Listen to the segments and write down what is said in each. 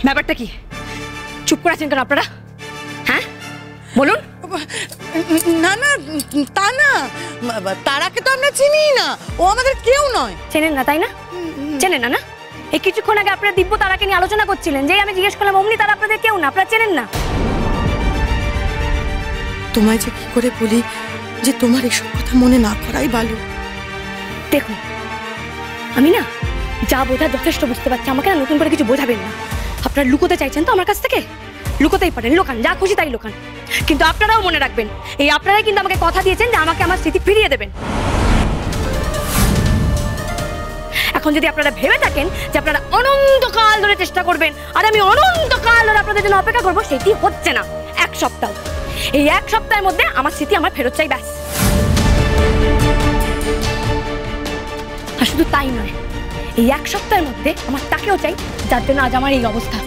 ব্যাপারটা কি? চুপ করে আছেন কেন আপনারা? হ্যাঁ বলুন। না না তা না, তারাকে তো আমরা চিনি না, ও আমাদের কেউ নয়। চেনেন না তাই না? চেনেন না না? এই কিছুক্ষণ আগে আপনারা দিব্য তারাকে নিয়ে আলোচনা করছিলেন, যেই আমি জিজ্ঞেস করলাম অমনি তারা আপনাদের কেউ না, আপনারা চেনেন না। তোমায় যে কি করে বলি যে তোমার এসব কথা মনে না করাই ভালো। দেখুন আমি না যা বোঝার যথেষ্ট বুঝতে পারছি, আমাকে না নতুন করে কিছু বোঝাবেন না। আপনারা লুকোতে চাইছেন তো আমার কাছ থেকে, লুকোতেই পারেন, লোকান যা খুশি তাই লোকান, কিন্তু আপনারাও মনে রাখবেন এই আপনারাই কিন্তু আমাকে কথা দিয়েছেন যে আমাকে আমার স্মৃতি ফিরিয়ে দেবেন। এখন যদি আপনারা ভেবে থাকেন যে আপনারা অনন্তকাল ধরে চেষ্টা করবেন আর আমি অনন্তকাল ধরে আপনাদের জন্য অপেক্ষা করবো, সেটি হচ্ছে না। 1 সপ্তাহ, এই 1 সপ্তাহের মধ্যে আমার স্মৃতি আমার ফেরত চাই, ব্যাস। আর শুধু তাই নয়, এই 1 সপ্তাহের মধ্যে আমার তাকেও চাই যার জন্য আজ আমার এই অবস্থা।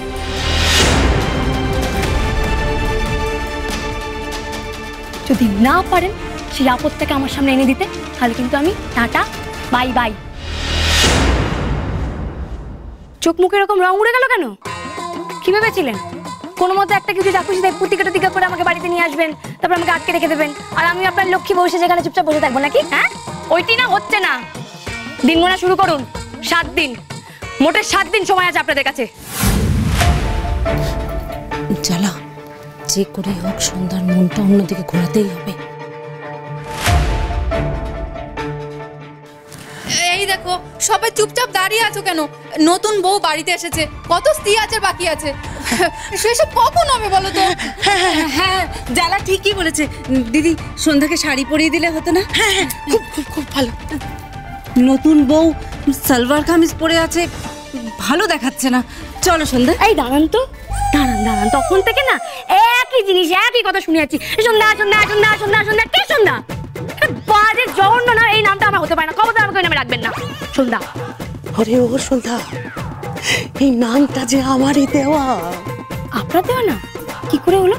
যদি না পারেন সেই আপদটাকে আমার সামনে এনে দিতে, তাহলে কিন্তু আমি টাটা বাই বাই। চোখ মুখে এরকম রং উড়ে গেল কেন? কি ভেবেছিলেন কোনো মতো একটা কিছু যা খুশি তাই প্রতিকাটা টিকা করে আমাকে বাড়িতে নিয়ে আসবেন, তারপর আমাকে আটকে রেখে দেবেন, আর আমি আপনার লক্ষ্মী বসে যেখানে চুপচাপ বসে থাকবো নাকি? হ্যাঁ ওইটি না হচ্ছে না। দিন গোনা শুরু করুন, 7 দিন, মোটে 7 দিন সময় আছে আপনাদের কাছে। জ্বালা যে করে হোক সন্ধ্যার মনটা অন্যদিকে ঘোরাতেই হবে। এই দেখো সবাই চুপচাপ দাঁড়িয়ে আছো কেন? নতুন বউ বাড়িতে এসেছে, কত স্ত্রী আছে বাকি আছে, সেসব কখন হবে বলো তো? হ্যাঁ জ্বালা ঠিকই বলেছে দিদি, সন্ধ্যাকে শাড়ি পরিয়ে দিলে হতো না? হ্যাঁ হ্যাঁ খুব খুব খুব ভালো। নতুন বউ সালোয়ার কামিজ পরে আছে, ভালো দেখাচ্ছে না। চলো সন্ধ্যা। এই দাঁড়ান তো, দাঁড়ান দাঁড়ান, তখন থেকে না একই জিনিস একই কথা শুনে যাচ্ছি, সন্ধ্যা সন্ধ্যা সন্ধ্যা সন্ধ্যা সন্ধ্যা। কে সন্ধ্যা? বাজে জঘন্য না, এই নামটা আমার হতে পারে না, খবরদার আমাকে ওই নামে রাখবেন না। সন্ধ্যা আরে ও সন্ধ্যা, এই নামটা যে আমারই দেওয়া। আপনার দেওয়া না? কি করে হলো?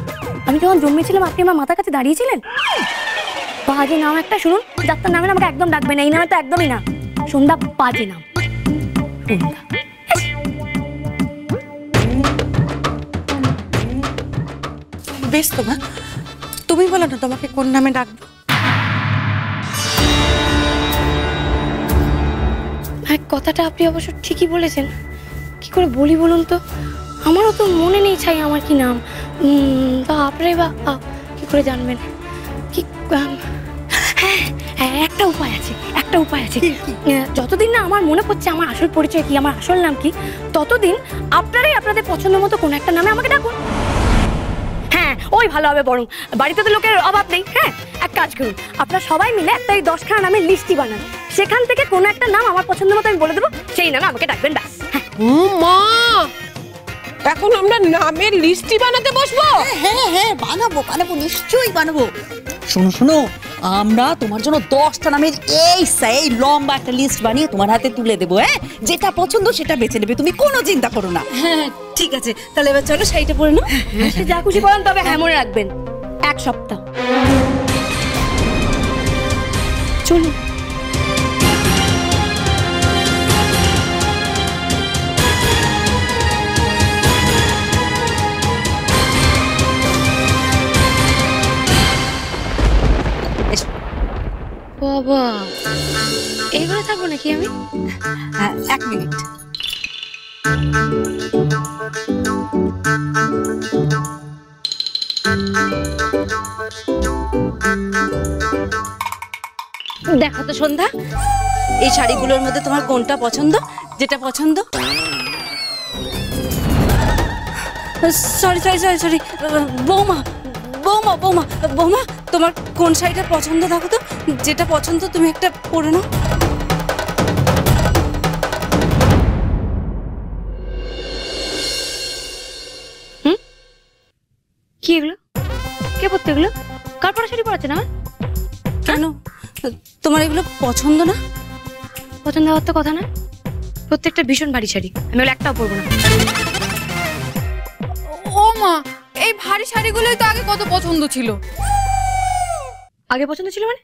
আমি যখন জন্মেছিলাম আপনি আমার মাথার কাছে দাঁড়িয়েছিলেন। বাজে নাম একটা, শুনুন ডাক্তার নামে আমাকে একদম ডাকবেন না, এই নামে তো একদমই না। সন্ধ্যা বাজে নাম, সন্ধ্যা। বেশ তো মা, তুমি বলো না তোমাকে কোন নামে ডাকবো? হ্যাঁ কথাটা আপনি অবশ্য ঠিকই বলেছেন, কি করে বলি বলুন তো, আমারও তো মনে নেই ছাই আমার কি নাম। তা আপনারাই বা কি করে জানবেন? কি হ্যাঁ হ্যাঁ একটা উপায় আছে, একটা উপায় আছে। যতদিন না আমার মনে পড়ছে আমার আসল পরিচয় কি, আমার আসল নাম কি, ততদিন আপনারাই আপনাদের পছন্দ মতো কোনো একটা নামে আমাকে ডাকুন। হ্যাঁ ওই ভালো হবে, বরং বাড়িতে তো লোকের অভাব নেই। হ্যাঁ এক কাজ করুন, আপনারা সবাই মিলে একটা এই 10খানা নামের লিস্টই বানান, সেখান থেকে কোনো একটা নাম আমার পছন্দ মতো আমি বলে দেবো, সেই নামে আমাকে ডাকবেন, ব্যাস। মা এখন আমরা নামের লিস্টই বানাতে বসবো? হ্যাঁ হ্যাঁ বানাবো বানাবো, নিশ্চয়ই বানাবো। শোনো শোনো, আমরা তোমার জন্য 10টা নামের এই লম্বা একটা লিস্ট বানিয়ে তোমার হাতে তুলে দেবো। হ্যাঁ যেটা পছন্দ সেটা বেছে নেবে, তুমি কোনো চিন্তা করো না। হ্যাঁ ঠিক আছে, তাহলে এবার চলো শাড়িটা পরে নাও। সে যা খুশি বলেন, তবে হ্যাঁ মনে রাখবেন 1 সপ্তাহ। চলুন। বাবা এইবারে থাকবো নাকি আমি? হ্যাঁ 1 মিনিট। দেখো তো সন্ধ্যা, এই শাড়িগুলোর মধ্যে তোমার কোনটা পছন্দ? যেটা পছন্দ। সরি সরি সরি সরি বৌমা বৌমা বৌমা বৌমা, তোমার কোন শাড়িটা পছন্দ? দেখো তো, যেটা পছন্দ তুমি একটা পরে নাও। কি এগুলো? কে পড়তে এগুলো? কার পরা শাড়ি পরাচ্ছে না? কেন তোমার এগুলো পছন্দ না? পছন্দ হওয়ার তো কথা না, প্রত্যেকটা ভীষণ ভারী শাড়ি, আমি ওগুলো একটাও পরবো না। ও মা, এই ভারী শাড়িগুলোই তো আগে কত পছন্দ ছিল। আগে পছন্দ ছিল মানে?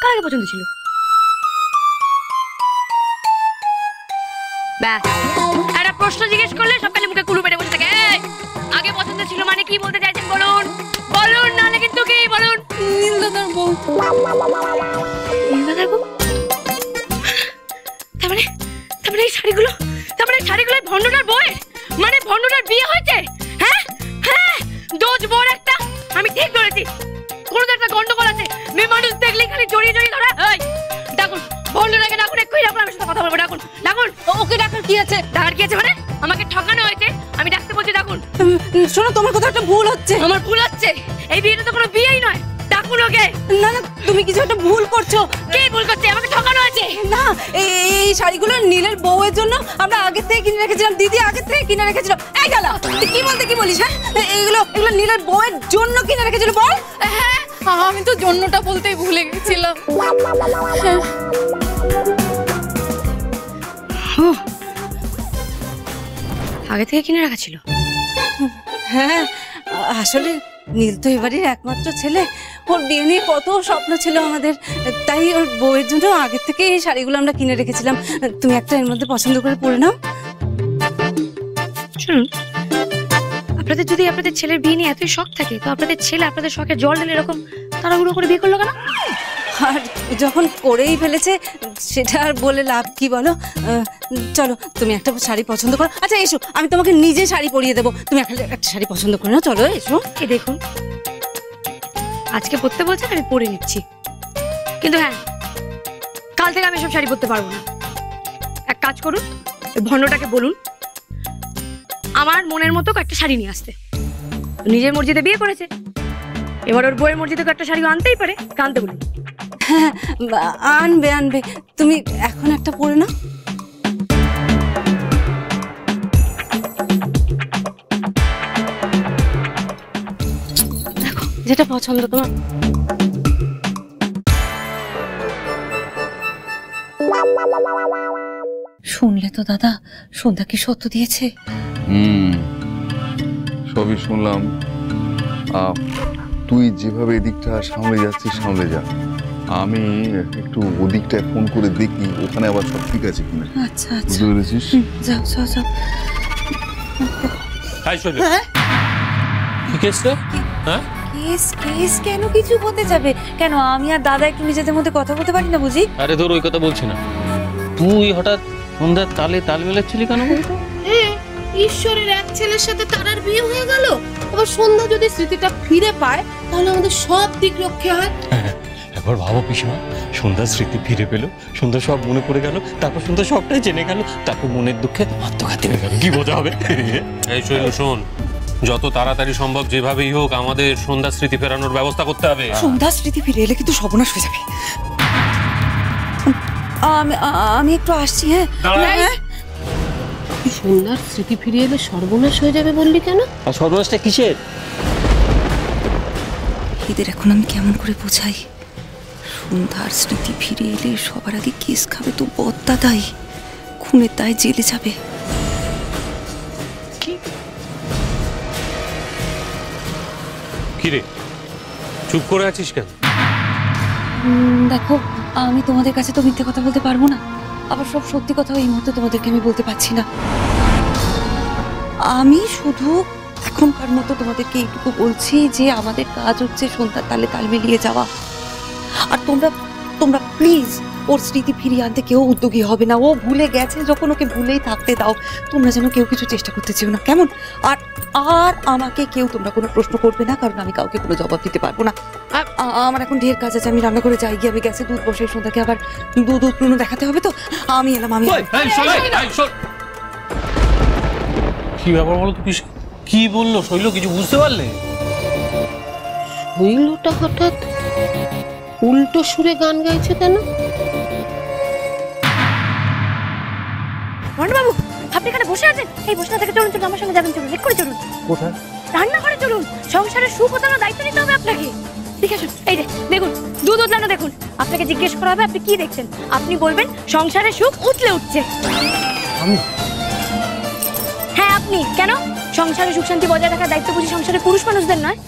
কার আগে পছন্দ ছিল? ব্যাস একটা প্রশ্ন জিজ্ঞেস করলে সব কালে মুখে কুলু শোনো, তোমার কোথাও একটা ভুল হচ্ছে। আমার ভুল হচ্ছে? এই বিয়েটা তো কোনো বিয়েই নয়। ডাকুন ওকে। না না, তুমি কিছু একটা ভুল করছো। কে ভুল করছে? আমাকে ঠকানো আছে। না, এই শাড়িগুলো নীলের বউয়ের জন্য আমরা আগে থেকে কিনে রেখেছিলাম। দিদি আগে থেকে কিনে রেখেছিল। এই গেল, কি বলিস? হ্যাঁ, এগুলো নীলের বউয়ের জন্য কিনে রেখেছিল। বল। হ্যাঁ, আমি তো জন্যটা বলতেই ভুলে গেছিলাম। আগে থেকে কিনে রাখা ছিল? হ্যাঁ, আসলে নীল তো এবারের একমাত্র ছেলে। ওর বিয়ে নিয়ে কত স্বপ্ন ছিল আমাদের, তাই ওর বউয়ের জন্য আগে থেকে এই শাড়িগুলো আমরা কিনে রেখেছিলাম। তুমি একটা এর মধ্যে পছন্দ করে পরে নাও। শুনুন, আপনাদের যদি আপনাদের ছেলের বিয়ে নিয়ে এতই শখ থাকে, তো আপনাদের ছেলে আপনাদের শখে জল ঢেলে এরকম তাড়াহুড়ো করে বিয়ে করলো কেন? আর যখন করেই ফেলেছে সেটা আর বলে লাভ কি বলো? চলো, তুমি একটা শাড়ি পছন্দ করো। আচ্ছা এসো, আমি তোমাকে নিজে শাড়ি পরিয়ে দেবো। তুমি একটা শাড়ি পছন্দ করো না? চলো এসো। এই দেখুন, আজকে পরতে বলছেন, আমি পরে নিচ্ছি, কিন্তু হ্যাঁ, কাল থেকে আমি সব শাড়ি পরতে পারবো না। এক কাজ করুন, ওই ভণ্ডটাকে বলুন আমার মনের মতো একটা শাড়ি নিয়ে আসতে। নিজের মর্জিতে বিয়ে করেছে, এবার ওর বউয়ের মর্জিতে একটা শাড়ি আনতেই পারে, আনতে বলুন। হ্যাঁ, আনবে। তুমি এখন একটা পরে নাও। দেখো যেটা পছন্দ তোমার। শুনলে তো দাদা, সন্ধ্যা কি সত্য দিয়েছে? সবই শুনলাম। তুই যেভাবে এদিকটা সামলে যাচ্ছিস সামলে যা, আমি একটু ওদিকটায় ফোন করে দেখি ওখানে আবার সব ঠিক আছে কিনা। আচ্ছা বুঝতে পেরেছিস? যাও। হ্যাঁ, কেস কেন কিছু হতে যাবে কেন? আমি আর দাদা একটু নিজেদের মধ্যে কথা বলতে পারি না বুঝি? আরে ধর, ওই কথা বলছি না। তুই হঠাৎ সন্ধ্যার তালে তাল মেলাচ্ছিলি কেন বলতো? ঈশ্বরের এক ছেলের সাথে তারার বিয়ে হয়ে গেল, আবার সন্ধ্যা যদি স্মৃতিটা ফিরে পায় তাহলে আমাদের সব দিক রক্ষে হয়। একবার ভাবো পিসমা, সন্ধ্যার স্মৃতি ফিরে পেলো, সন্ধ্যা সব মনে পড়ে গেল, তারপর সন্ধ্যা সবটাই জেনে গেল, তারপর মনের দুঃখে আত্মঘাতী হয়ে গেল। কি বোঝা হবে? এই শৈল শোন, যত তাড়াতাড়ি সম্ভব যেভাবেই হোক আমাদের সন্ধ্যা স্মৃতি ফেরানোর ব্যবস্থা করতে হবে। সন্ধ্যা স্মৃতি ফিরে এলে কিন্তু সর্বনাশ হয়ে যাবে। আমি একটু আসছি। হ্যাঁ, সন্ধ্যার স্মৃতি ফিরে এলে সর্বনাশ হয়ে যাবে বললি কেন? আর সর্বনাশটা কিসের? এদের এখন আমি কেমন করে বোঝাই? সন্ধ্যার স্মৃতি ফিরে এলে সবার আগে কেস খাবে তো বদ্দাদাই, খুনের দায় জেলে যাবে। কি রে, চুপ করে আছিস কেন? দেখো, আমি তোমাদের কাছে তো মিথ্যে কথা বলতে পারবো না, আবার সব সত্যি কথা এই মুহূর্তে তোমাদেরকে আমি বলতে পারছি না। আমি শুধু এখনকার মতো তোমাদেরকে এইটুকু বলছি যে আমাদের কাজ হচ্ছে সন্ধ্যার তালে তাল মিলিয়ে যাওয়া। আর তোমরা প্লিজ ওর স্মৃতি ফিরিয়ে আনতে কেউ উদ্যোগী হবে না। ও ভুলে গেছে যখন, ওকে ভুলেই থাকতে দাও। তোমরা যেন কেউ কিছু চেষ্টা করতে চেও না, কেমন? আর আমাকে কেউ তোমরা কোনো প্রশ্ন করবে না, কারণ আমি কাউকে কোনো জবাব দিতে পারবো না। আমার এখন ঢের কাজ আছে, আমি রান্না করে যাই গিয়ে। আমি গ্যাসে দুধ বসে সন্ধ্যাকে আবার দুধ দেখাতে হবে তো। আমি এলাম। কি ব্যাপার বলো তো? কি বললো শৈল, কিছু বুঝতে পারলে? শৈলটা হঠাৎ উল্টো সুরে গান গাইছে কেন? বাবু, আপনি এখানে বসে আছেন? এই বসে থেকে চলুন, আমার সঙ্গে যাবেন। চলুন, লেট করে চলুন। কোথায়? রান্নাঘরে চলুন। সংসারের সুখ ওঠানোর দায়িত্ব নিতে হবে আপনাকে। ঠিক আছে, এই যে দেখুন, দুধ উতলানো দেখুন। আপনাকে জিজ্ঞেস করা হবে আপনি কি দেখছেন, আপনি বলবেন সংসারের সুখ উঠছে। হ্যাঁ আপনি। কেন? সংসারে সুখ শান্তি বজায় রাখার দায়িত্ব বুঝি সংসারের পুরুষ মানুষদের নয়?